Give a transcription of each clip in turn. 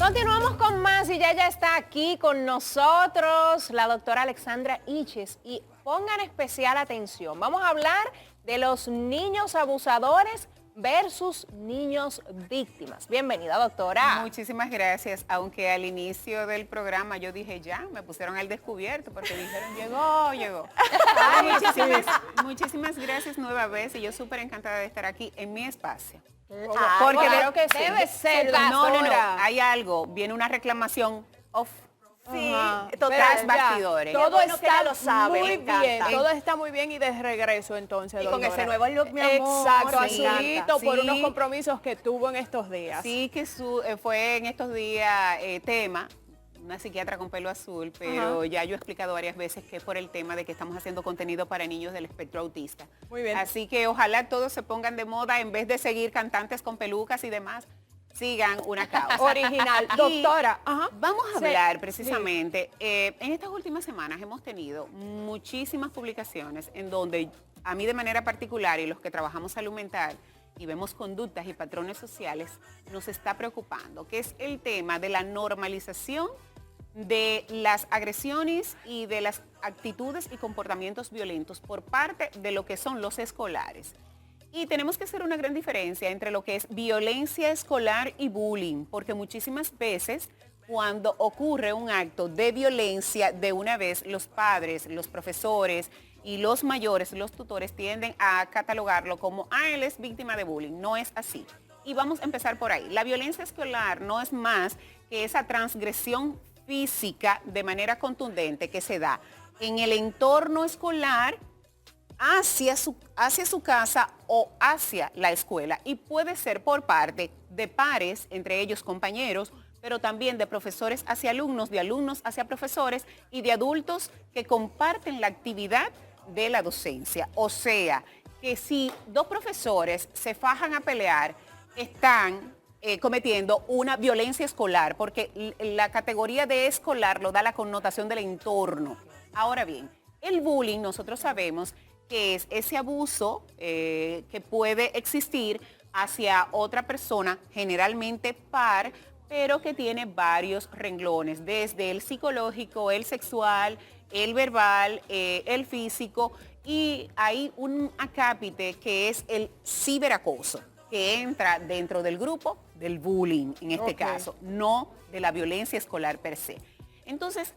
Continuamos con más y ya está aquí con nosotros la doctora Alexandra Iches y pongan especial atención. Vamos a hablar de los niños abusadores versus niños víctimas. Bienvenida, doctora. Muchísimas gracias, aunque al inicio del programa yo dije ya, me pusieron al descubierto porque dijeron llegó. Ay, muchísimas gracias nueva vez y yo súper encantada de estar aquí en mi espacio. Porque claro que sí. Debe ser, no, hay algo, viene una reclamación off. Sí, tras bastidores. Todo bueno está lo sabe, muy me encanta. bien, todo está muy bien y de regreso entonces, Y con doctora. ese nuevo look, mi amor. Exacto, Me encanta. azulito, por Sí. unos compromisos que tuvo en estos días. Sí, que fue en estos días tema, una psiquiatra con pelo azul, pero ya yo he explicado varias veces que es por el tema de que estamos haciendo contenido para niños del espectro autista. Muy bien. Así que ojalá todos se pongan de moda en vez de seguir cantantes con pelucas y demás, sigan una causa. Original. Y Doctora, vamos a Sí, hablar precisamente, en estas últimas semanas hemos tenido muchísimas publicaciones en donde a mí de manera particular y los que trabajamos salud mental y vemos conductas y patrones sociales, nos está preocupando, que es el tema de la normalización de las agresiones y de las actitudes y comportamientos violentos por parte de lo que son los escolares. Y tenemos que hacer una gran diferencia entre lo que es violencia escolar y bullying, porque muchísimas veces cuando ocurre un acto de violencia, de una vez los padres, los profesores y los mayores, los tutores tienden a catalogarlo como, él es víctima de bullying. No es así. Y vamos a empezar por ahí. La violencia escolar no es más que esa transgresión física de manera contundente que se da en el entorno escolar hacia su casa o hacia la escuela, y puede ser por parte de pares, entre ellos compañeros, pero también de profesores hacia alumnos, de alumnos hacia profesores y de adultos que comparten la actividad de la docencia. O sea, que si dos profesores se fajan a pelear, están cometiendo una violencia escolar, porque la categoría de escolar lo da la connotación del entorno. Ahora bien, el bullying nosotros sabemos que es ese abuso que puede existir hacia otra persona, generalmente par, pero que tiene varios renglones, desde el psicológico, el sexual, el verbal, el físico, y hay un acápite que es el ciberacoso, que entra dentro del grupo del bullying, en este caso, no de la violencia escolar per se. Entonces,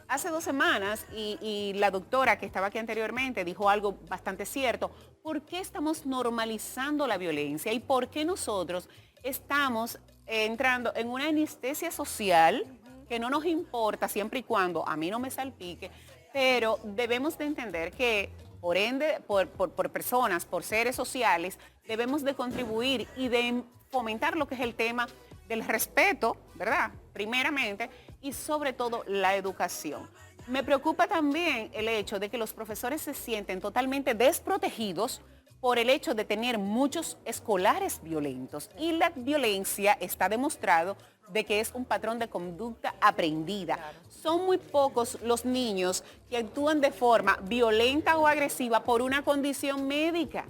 hace 2 semanas, y la doctora que estaba aquí anteriormente dijo algo bastante cierto, ¿por qué estamos normalizando la violencia y por qué nosotros estamos entrando en una anestesia social que no nos importa siempre y cuando a mí no me salpique, pero debemos de entender que por ende, por personas, por seres sociales, debemos de contribuir y de fomentar lo que es el tema del respeto, ¿verdad? Primeramente, y sobre todo la educación. Me preocupa también el hecho de que los profesores se sienten totalmente desprotegidos por el hecho de tener muchos escolares violentos. Y la violencia está demostrado de que es un patrón de conducta aprendida. Claro. Son muy pocos los niños que actúan de forma violenta o agresiva por una condición médica.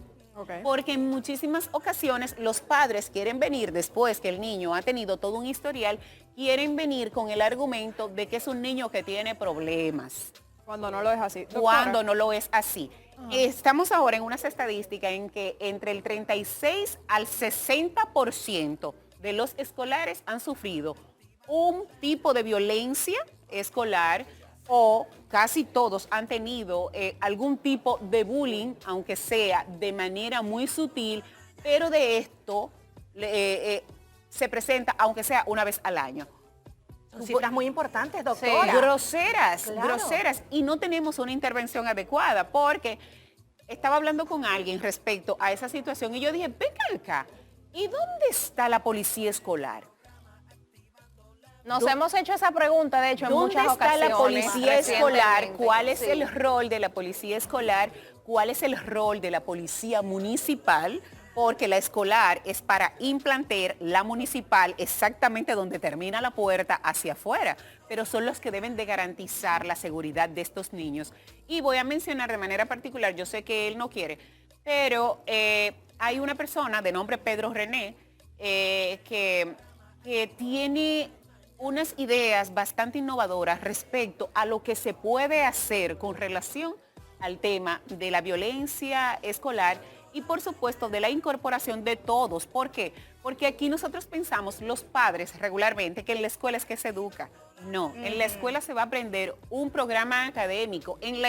Porque en muchísimas ocasiones los padres quieren venir, después que el niño ha tenido todo un historial, quieren venir con el argumento de que es un niño que tiene problemas. Cuando no lo es así. Doctora. Cuando no lo es así. Estamos ahora en unas estadísticas en que entre el 36 al 60% de los escolares han sufrido un tipo de violencia escolar, o casi todos han tenido algún tipo de bullying, aunque sea de manera muy sutil, pero de esto se presenta, aunque sea una vez al año. Son cifras muy importantes, doctora. Sí, groseras, Claro. groseras. Y no tenemos una intervención adecuada, porque estaba hablando con alguien respecto a esa situación y yo dije, venga acá, ¿y dónde está la policía escolar? Nos hemos hecho esa pregunta, de hecho, en muchas ocasiones. ¿Dónde está la policía escolar? ¿Cuál es Sí. el rol de la policía escolar? ¿Cuál es el rol de la policía municipal? Porque la escolar es para implantar, la municipal exactamente donde termina la puerta hacia afuera, pero son los que deben de garantizar la seguridad de estos niños. Y voy a mencionar de manera particular, yo sé que él no quiere, pero hay una persona de nombre Pedro René que tiene unas ideas bastante innovadoras respecto a lo que se puede hacer con relación al tema de la violencia escolar y por supuesto de la incorporación de todos. ¿Por qué? Porque aquí nosotros pensamos, los padres regularmente, que en la escuela es que se educa. No, en la escuela se va a aprender un programa académico. En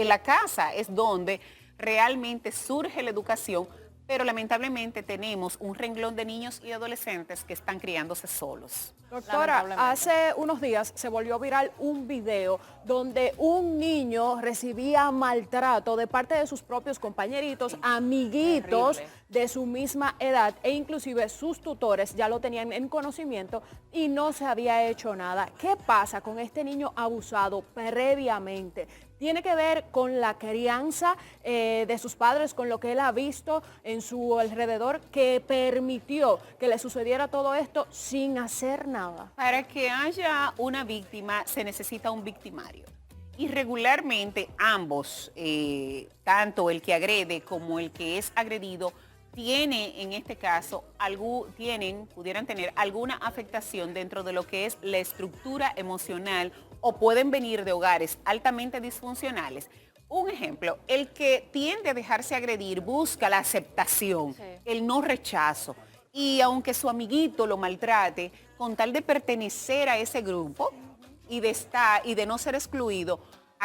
la casa es donde realmente surge la educación, pero lamentablemente tenemos un renglón de niños y adolescentes que están criándose solos. Doctora, hace unos días se volvió viral un video donde un niño recibía maltrato de parte de sus propios compañeritos, amiguitos de su misma edad e inclusive sus tutores ya lo tenían en conocimiento y no se había hecho nada. ¿Qué pasa con este niño abusado previamente? ¿Tiene que ver con la crianza de sus padres, con lo que él ha visto en su alrededor, que permitió que le sucediera todo esto sin hacer nada? Para que haya una víctima se necesita un victimario. Y regularmente ambos, tanto el que agrede como el que es agredido, tiene en este caso, pudieran tener alguna afectación dentro de lo que es la estructura emocional o pueden venir de hogares altamente disfuncionales. Un ejemplo, el que tiende a dejarse agredir busca la aceptación, el no rechazo. Y aunque su amiguito lo maltrate, con tal de pertenecer a ese grupo y de no ser excluido,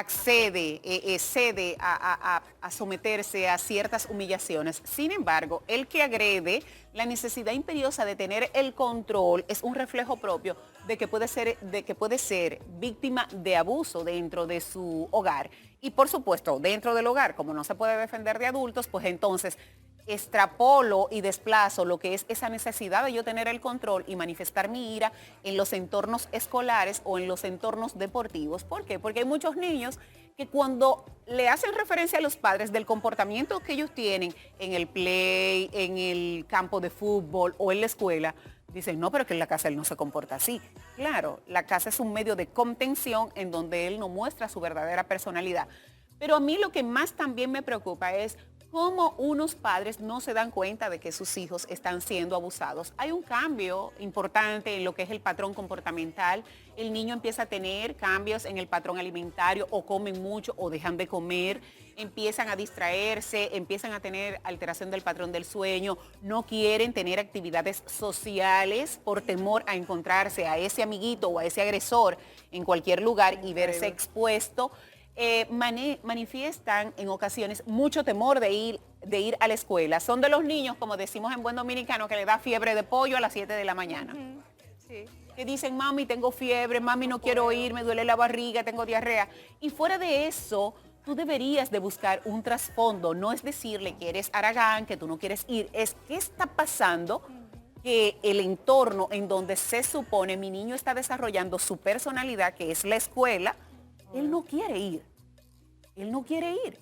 cede a someterse a ciertas humillaciones. Sin embargo, el que agrede, la necesidad imperiosa de tener el control es un reflejo propio de que puede ser víctima de abuso dentro de su hogar. Y por supuesto, dentro del hogar, como no se puede defender de adultos, pues entonces extrapolo y desplazo lo que es esa necesidad de yo tener el control y manifestar mi ira en los entornos escolares o en los entornos deportivos. ¿Por qué? Porque hay muchos niños que cuando le hacen referencia a los padres del comportamiento que ellos tienen en el play, en el campo de fútbol o en la escuela, dicen, no, pero que en la casa él no se comporta así. Claro, la casa es un medio de contención en donde él no muestra su verdadera personalidad. Pero a mí lo que más también me preocupa es cómo unos padres no se dan cuenta de que sus hijos están siendo abusados. Hay un cambio importante en lo que es el patrón comportamental. El niño empieza a tener cambios en el patrón alimentario, o comen mucho o dejan de comer, empiezan a distraerse, empiezan a tener alteración del patrón del sueño, no quieren tener actividades sociales por temor a encontrarse a ese amiguito o a ese agresor en cualquier lugar y verse expuesto. Manifiestan en ocasiones mucho temor de ir a la escuela. Son de los niños, como decimos en buen dominicano, que le da fiebre de pollo a las 7 de la mañana. Sí. Que dicen, mami, tengo fiebre, mami, no quiero ir, me duele la barriga, tengo diarrea. Y fuera de eso, tú deberías de buscar un trasfondo. No es decirle que eres haragán, que tú no quieres ir. Es qué está pasando, que el entorno en donde se supone mi niño está desarrollando su personalidad, que es la escuela, él no quiere ir. Él no quiere ir.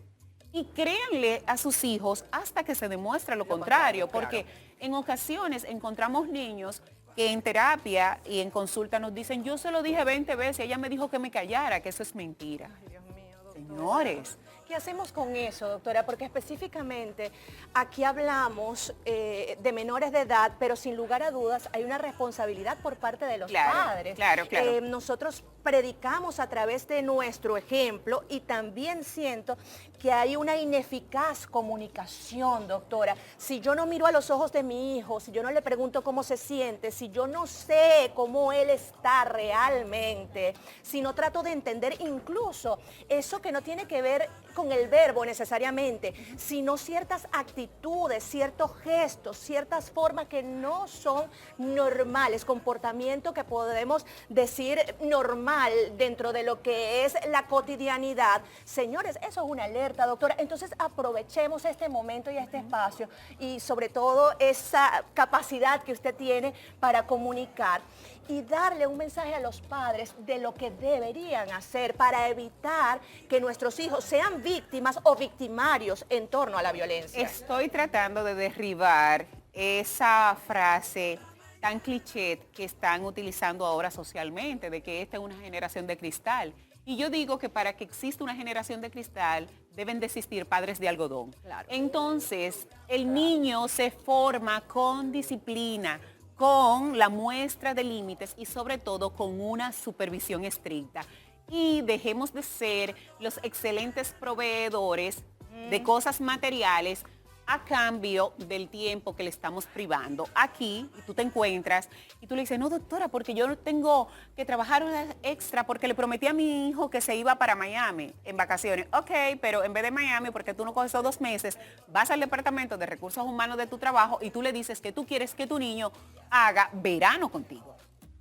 Y créanle a sus hijos hasta que se demuestre lo contrario, porque en ocasiones encontramos niños que en terapia y en consulta nos dicen, yo se lo dije 20 veces, ella me dijo que me callara, que eso es mentira. Ay, Dios mío, doctora. Señores. ¿Qué hacemos con eso, doctora? Porque específicamente aquí hablamos de menores de edad, pero sin lugar a dudas hay una responsabilidad por parte de los padres. Claro. Nosotros predicamos a través de nuestro ejemplo y también siento que hay una ineficaz comunicación, doctora. Si yo no miro a los ojos de mi hijo, si yo no le pregunto cómo se siente, si yo no sé cómo él está realmente, si no trato de entender incluso eso que no tiene que ver con el verbo necesariamente, sino ciertas actitudes, ciertos gestos, ciertas formas que no son normales, comportamiento que podemos decir normal dentro de lo que es la cotidianidad. Señores, eso es una alerta, doctora. Entonces aprovechemos este momento y este espacio y sobre todo esa capacidad que usted tiene para comunicar y darle un mensaje a los padres de lo que deberían hacer para evitar que nuestros hijos sean víctimas o victimarios en torno a la violencia. Estoy tratando de derribar esa frase tan cliché que están utilizando ahora socialmente, de que esta es una generación de cristal. Y yo digo que para que exista una generación de cristal, deben de existir padres de algodón. Claro. Entonces, el niño se forma con disciplina, con la muestra de límites y sobre todo con una supervisión estricta. Y dejemos de ser los excelentes proveedores de cosas materiales a cambio del tiempo que le estamos privando. Aquí tú te encuentras y tú le dices, no doctora, porque yo tengo que trabajar una extra porque le prometí a mi hijo que se iba para Miami en vacaciones. Ok, pero en vez de Miami, porque tú no coges esos 2 meses, vas al departamento de recursos humanos de tu trabajo y tú le dices que tú quieres que tu niño haga verano contigo,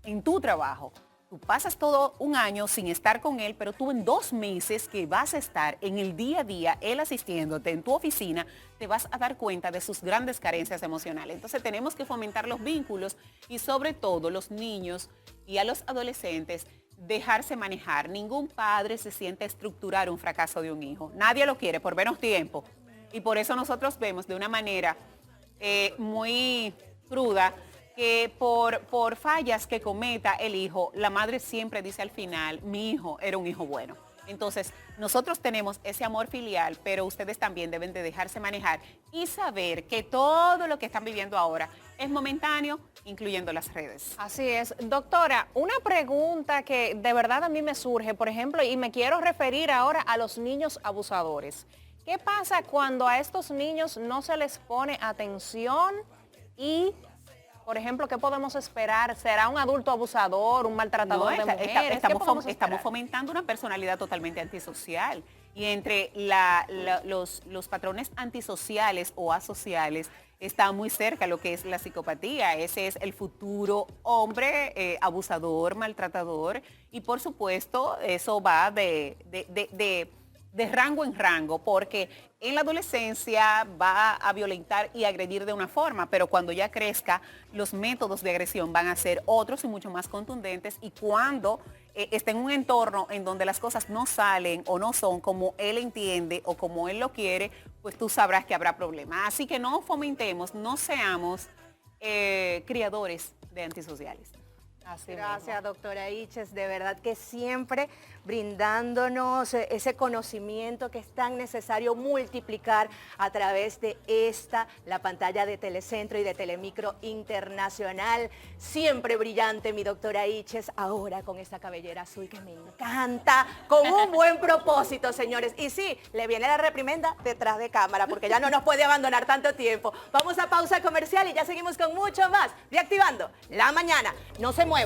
en tu trabajo. Tú pasas todo un año sin estar con él, pero tú en 2 meses que vas a estar en el día a día, él asistiéndote en tu oficina, te vas a dar cuenta de sus grandes carencias emocionales. Entonces tenemos que fomentar los vínculos y sobre todo los niños y a los adolescentes dejarse manejar. Ningún padre se siente a estructurar un fracaso de un hijo. Nadie lo quiere por menos tiempo. Y por eso nosotros vemos de una manera muy cruda que por fallas que cometa el hijo, la madre siempre dice al final, mi hijo era un hijo bueno. Entonces, nosotros tenemos ese amor filial, pero ustedes también deben de dejarse manejar y saber que todo lo que están viviendo ahora es momentáneo, incluyendo las redes. Así es. Doctora, una pregunta que de verdad a mí me surge, por ejemplo, y me quiero referir ahora a los niños abusadores. ¿Qué pasa cuando a estos niños no se les pone atención y... Por ejemplo, ¿qué podemos esperar? ¿Será un adulto abusador, un maltratador de mujeres? Estamos fomentando una personalidad totalmente antisocial. Y entre los patrones antisociales o asociales está muy cerca lo que es la psicopatía. Ese es el futuro hombre abusador, maltratador. Y por supuesto, eso va de rango en rango, porque en la adolescencia va a violentar y agredir de una forma, pero cuando ya crezca, los métodos de agresión van a ser otros y mucho más contundentes, y cuando esté en un entorno en donde las cosas no salen o no son como él entiende o como él lo quiere, pues tú sabrás que habrá problemas. Así que no fomentemos, no seamos criadores de antisociales. Así Gracias, doctora Iches, de verdad que siempre brindándonos ese conocimiento que es tan necesario multiplicar a través de la pantalla de Telecentro y de Telemicro Internacional. Siempre brillante, mi doctora Iches, ahora con esta cabellera azul que me encanta, con un buen propósito, señores. Y sí, le viene la reprimenda detrás de cámara, porque ya no nos puede abandonar tanto tiempo. Vamos a pausa comercial y ya seguimos con mucho más de Activando la Mañana. No se muevan.